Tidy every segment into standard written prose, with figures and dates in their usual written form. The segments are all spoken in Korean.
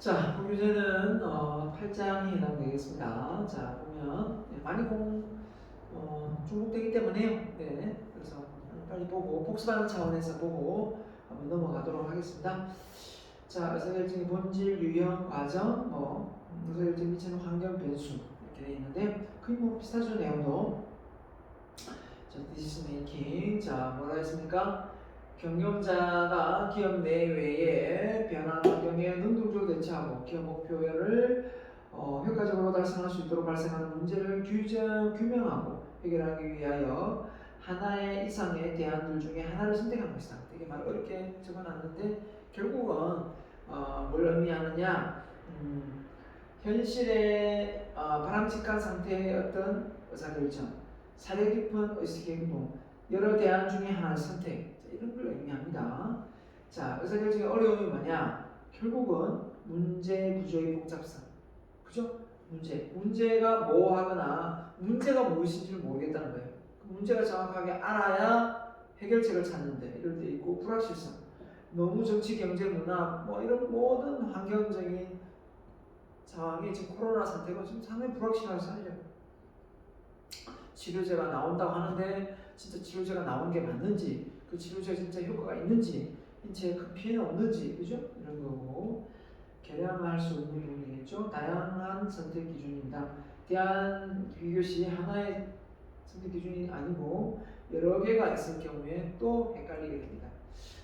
자, 교재는 8장이 해당되겠습니다. 자, 보면 많이 중복되기 때문에요. 네, 그래서 빨리 보고 복습하는 차원에서 보고 한번 넘어가도록 하겠습니다. 자, 의사결정의 본질, 유형, 과정, 의사결정 미치는 환경 변수 이렇게 되어 있는데 거의 비슷하죠 내용도. 자, decision making. 자, 뭐라 했습니까? 경영자가 기업 내외의 변화한 환경에 능동적으로 대처하고 기업 목표를 효과적으로 달성할 수 있도록 발생하는 문제를 규명하고 해결하기 위하여 하나의 이상의 대안들 중에 하나를 선택하는 것이다. 되게 말 어렵게 적어놨는데 결국은 뭘 의미하느냐? 현실의 바람직한 상태의 어떤 의사결정, 사려 깊은 의식 행동, 여러 대안 중에 하나의 선택, 이런 걸 의미합니다. 자, 의사결정의 어려움이 뭐냐? 결국은 문제 구조의 복잡성. 그죠? 문제가 뭐하거나 문제가 무엇인지를 모르겠다는 거예요. 그 문제가 정확하게 알아야 해결책을 찾는데 이럴 때 있고 불확실성. 너무 정치, 경제, 문화 이런 모든 환경적인 상황이 지금 코로나 상태가 지금 상당히 불확실한 상황이죠. 치료제가 나온다고 하는데 진짜 치료제가 나온 게 맞는지, 그 치료제가 진짜 효과가 있는지, 인체에 큰 피해는 없는지, 그죠? 이런 거고 계량할 수 없는 부분이겠죠. 다양한 선택 기준입니다. 대안 비교시 하나의 선택 기준이 아니고 여러 개가 있을 경우에 또 헷갈리게 됩니다.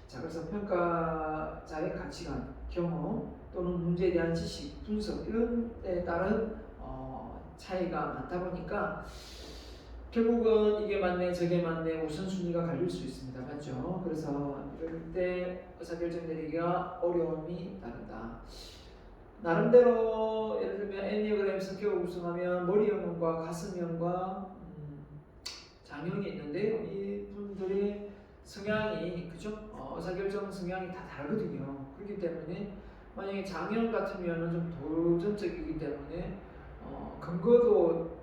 자, 그래서 평가자의 가치관, 경험 또는 문제에 대한 지식, 분석 이런 데 따른 차이가 많다 보니까 결국은 이게 맞네 저게 맞네 우선순위가 갈릴 수 있습니다. 맞죠? 그래서 이럴 때 의사결정 내리기가 어려움이 따른다. 나름대로 예를 들면 애니어그램 성격을 구성하면 머리형과 가슴형과 장형이 있는데요. 이분들의 성향이 그죠? 의사결정 성향이 다 다르거든요. 그렇기 때문에 만약에 장형 같으면 좀 도전적이기 때문에 근거도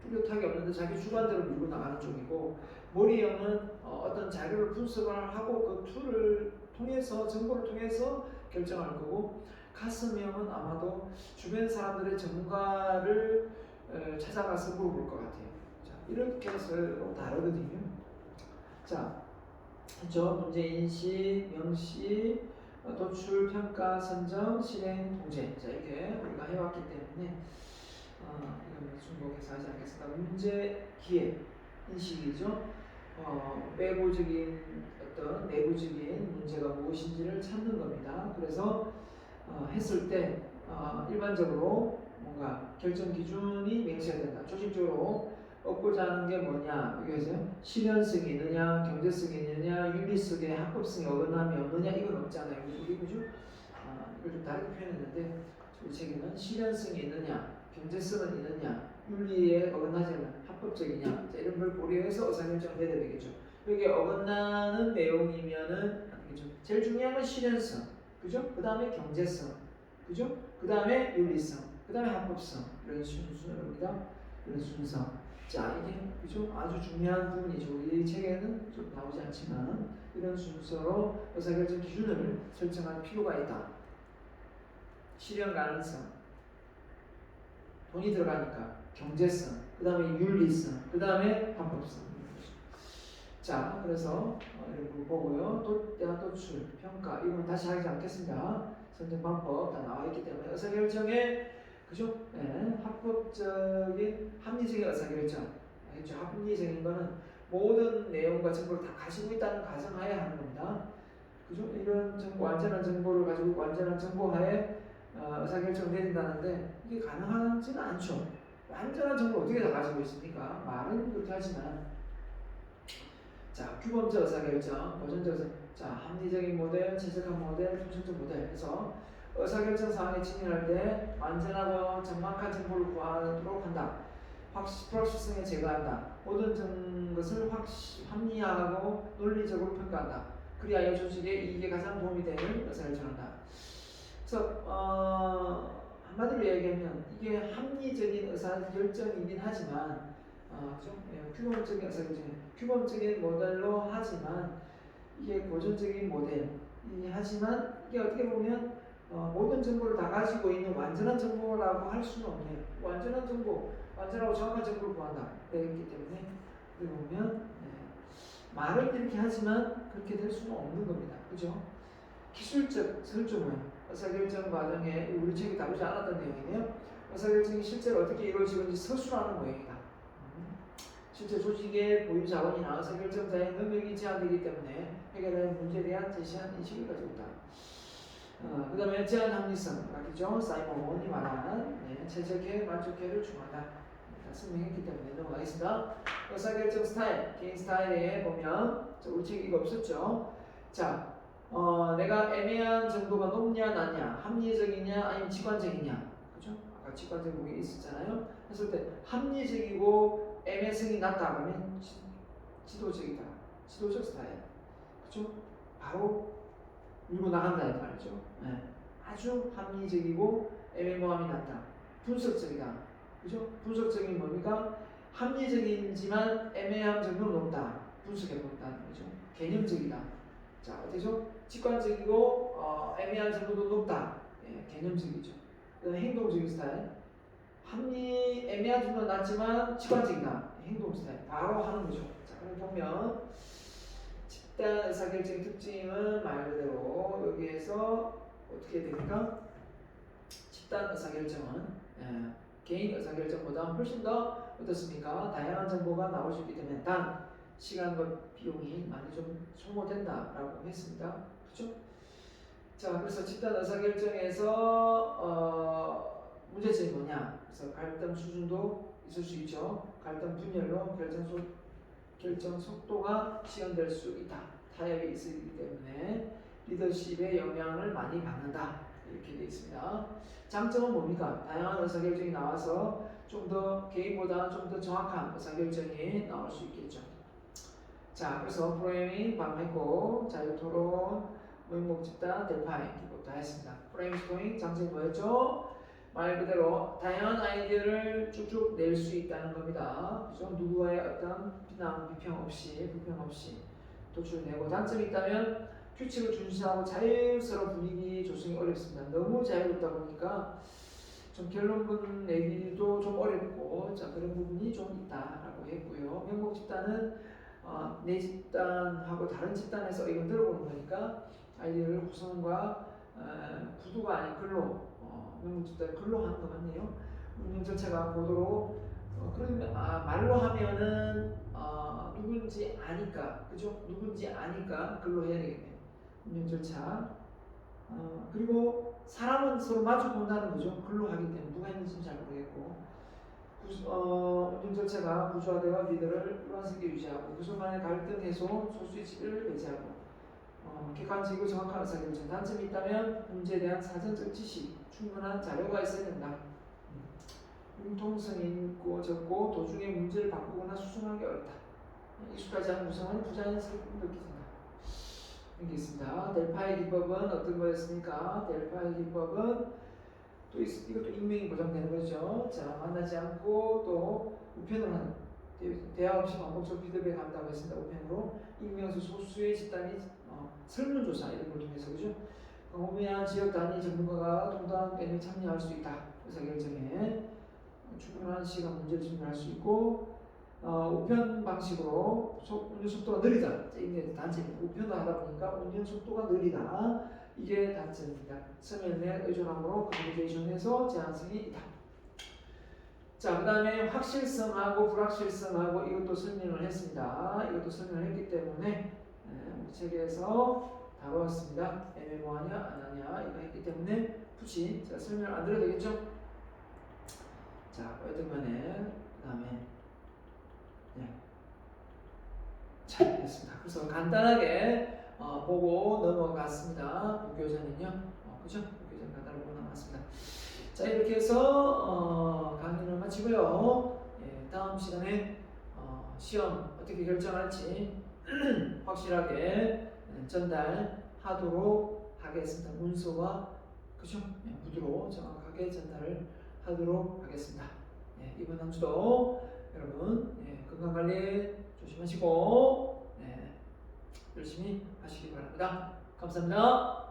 뚜렷하게 없는데 자기 주관대로 밀고 나가는 쪽이고, 머리형은 어떤 자료를 분석을 하고 그 툴을 통해서 정보를 통해서 결정할 거고, 가슴형은 아마도 주변 사람들의 전문가를 찾아가서 물어볼 것 같아요. 자, 이렇게 서로 다르거든요. 자, 그렇죠? 문제인식, 명시, 도출, 평가, 선정, 실행, 통제. 자, 이렇게 우리가 해왔기 때문에 이건 중복해서 하지 않겠습니다. 문제 기획 인식이죠. 외부적인 어떤 내부적인 문제가 무엇인지를 찾는 겁니다. 그래서 했을 때 일반적으로 뭔가 결정 기준이 명시가 된다. 조직적으로 얻고자 하는 게 뭐냐? 여기서 실현성이 있느냐, 경제성이 있느냐, 윤리성의 합법성이 어긋남이 없느냐, 이건 없잖아요. 우리 그죠? 이걸 좀 다르게 표현했는데 우리 책에는 실현성이 있느냐, 경제성은 있느냐, 윤리에 어긋나지 않는 합법적이냐, 자, 이런 걸 고려해서 의사결정을 내려야 되겠죠. 여기 어긋나는 내용이면은 되겠죠. 제일 중요한 건 실현성, 그죠? 그 다음에 경제성, 그죠? 그 다음에 윤리성, 그 다음에 합법성, 이런 순서입니다. 이런 순서. 자, 이게 그죠? 아주 중요한 부분이죠. 이 책에는 좀 나오지 않지만 이런 순서로 의사결정 기준을 설정할 필요가 있다. 실현 가능성, 돈이 들어가니까 경제성, 그 다음에 윤리성, 그 다음에 합법성. 자, 그래서 이렇게 보고요. 도출, 평가 이건 다시 하지 않겠습니다. 선정 방법 다 나와 있기 때문에 의사결정에 그죠? 네, 합법적인 합리적인 의사결정. 알겠죠? 합리적인 거는 모든 내용과 정보를 다 가지고 있다는 가정하에 하는 겁니다. 그죠? 이런 정보, 완전한 정보를 가지고 완전한 정보하에 의사결정을 내린다는데 이게 가능하지는 않죠. 완전한 정보를 어떻게 다 가지고 있습니까? 말은 그렇게 하지만. 자, 규범적 의사결정, 보존적 의사결정, 자, 합리적인 모델, 최적화 모델, 통찰적 모델 해서 의사결정 사항에 직면할 때 완전하고 정확한 정보를 구하도록 한다. 불확실성에 제거한다. 모든 것을 합리화하고 논리적으로 평가한다. 그리하여 조직의 이익에 가장 도움이 되는 의사결정한다. 그래서 한마디로 얘기하면 이게 합리적인 의사결정이긴 하지만 그죠? 규범적인 의사결정, 규범적인 모델로 하지만 이게 고전적인 모델이 하지만 이게 어떻게 보면 모든 정보를 다 가지고 있는 완전한 정보라고 할 수는 없네요. 완전한 정보, 완전하고 정확한 정보를 구한다. 되기 때문에 어떻게 보면 말은 이렇게 하지만 그렇게 될 수는 없는 겁니다. 그죠? 기술적 설정은 의사결정 과정에 우리 책이 다루지 않았던 내용이네요. 의사결정이 실제로 어떻게 이루어지는지 서술하는 모양이다. 실제 조직의 보유 자원이나 의사결정자의 능력이 제한되기 때문에 해결하는 문제에 대한 제시한 인식을 가지고 있다. 그 다음에 제한 합리성, 아시죠? 사이먼이 말한 최적의 만족해를 중하다. 설명했기 때문에 넘어가겠습니다. 의사결정 스타일, 개인 스타일에 보면 우리 책 이거 없었죠? 자, 내가 애매한 정도가 높냐 낮냐, 합리적이냐 아니면 직관적이냐, 그죠? 아까 직관적인 부분이 있었잖아요. 했을 때 합리적이고 애매성이 낮다 그러면 지도적이다, 지도적 스타일, 그죠? 바로 밀고 나간다 이 말이죠. 네. 아주 합리적이고 애매모함이 낮다, 분석적이다, 그죠? 분석적인 뭡니까? 합리적이지만 애매함 정도는 높다, 분석해 본다는 거죠. 개념적이다. 자, 어디죠? 직관적이고 애매한 정도도 높다. 개념적이죠. 그다음에 행동적인 스타일. 애매한 정도는 낮지만 직관적이다. 행동 스타일. 바로 하는 거죠. 자, 그럼 보면 집단 의사결정의 특징은 말 그대로 여기에서 어떻게 됩니까? 집단 의사결정은 개인 의사결정보다 훨씬 더 어떻습니까? 다양한 정보가 나올 수 있기 때문에 단 시간과 비용이 많이 좀 소모된다라고 했습니다. 그렇죠? 자, 그래서 집단 의사결정에서 문제점이 뭐냐? 그래서 갈등 수준도 있을 수 있죠. 갈등 분열로 결정 속도가 지연될 수 있다. 타협이 있기 때문에 리더십의 영향을 많이 받는다. 이렇게 되어 있습니다. 장점은 뭡니까? 다양한 의사결정이 나와서 좀 더 개인보다 좀 더 정확한 의사결정이 나올 수 있겠죠. 자, 그래서 프레이밍 방했고 자유토론, 모임목 집단, 델파이 기본 다 했습니다. 브레인스토밍 장점이 뭐였죠? 말 그대로 다양한 아이디어를 쭉쭉 낼 수 있다는 겁니다. 그죠? 누구와의 어떤 비난, 비평 없이, 불평 없이 도출내고, 단점이 있다면 규칙을 준수하고 자유스러운 분위기 조성이 어렵습니다. 너무 자유롭다 보니까 좀 결론문 내기도 좀 어렵고, 자, 그런 부분이 좀 있다라고 했고요. 명목 집단은 내 집단하고 다른 집단에서 이건 들어보는 거니까 아이디어를 구성과 구두가 아닌 글로, 명목 집단 글로 하는 거 맞네요. 운영 절차가 보도록 그러면 말로 하면은 누군지 아니까, 그죠? 누군지 아니까 글로 해야 되겠네요. 운영 절차. 그리고 사람은 서로 마주 본다는 거죠. 글로 하기 때문에 누가 있는지는 잘 모르겠고, 운영 절차가 구조화되어 리더를 일관성있게 유지하고 구성 간의 갈등 해소, 소수의 지배를 배제하고 객관적이고 정확한 의사결정. 단점이 있다면 문제에 대한 사전적 지식, 충분한 자료가 있어야 된다. 융통성이 있고 적고 도중에 문제를 바꾸거나 수정하기 어렵다. 익숙하지 않은 구성은 부자연스럽게 느껴진다. 이게 있습니다. 델파이 기법은 어떤 거였습니까? 델파이 기법은 또 이것도 익명이 보장되는 거죠. 자, 만나지 않고 또 우편으로 하는, 대화 없이 반복적 피드백 한다고 했습니다. 우편으로 익명에서 소수의 집단이 설문조사 이런 걸 통해서, 그죠? 경험한 지역 단위 전문가가 동등하게 참여할 수 있다. 의사결정에 충분한 시간 문제를 증명할 수 있고, 우편 방식으로 운영 속도가 느리다. 이게 단점입니다. 우편을 하다 보니까 운영 속도가 느리다. 이게 단점입니다. 서면에 의존함으로 커뮤니케이션에서 제한성이 있다. 자, 그 다음에 확실성하고 불확실성하고 이것도 설명을 했습니다. 이것도 설명을 했기 때문에 우리 책에서 다루었습니다. 애매모하냐 안 하냐 이거 했기 때문에 굳이 제가 설명을 안 드려도 되겠죠? 자, 어떤 간에 그 다음에 자, 됐습니다. 그래서 간단하게 보고 넘어갔습니다. 부교재는요, 그죠? 부교재 간단하게 보고 넘어갔습니다. 자, 이렇게 해서 강의를 마치고요. 다음 시간에 시험 어떻게 결정할지 확실하게 전달하도록 하겠습니다. 문서와 그죠? 구두로 정확하게 전달을 하도록 하겠습니다. 이번 한 주도 여러분 건강관리 조심하시고 열심히 하시기 바랍니다. 감사합니다.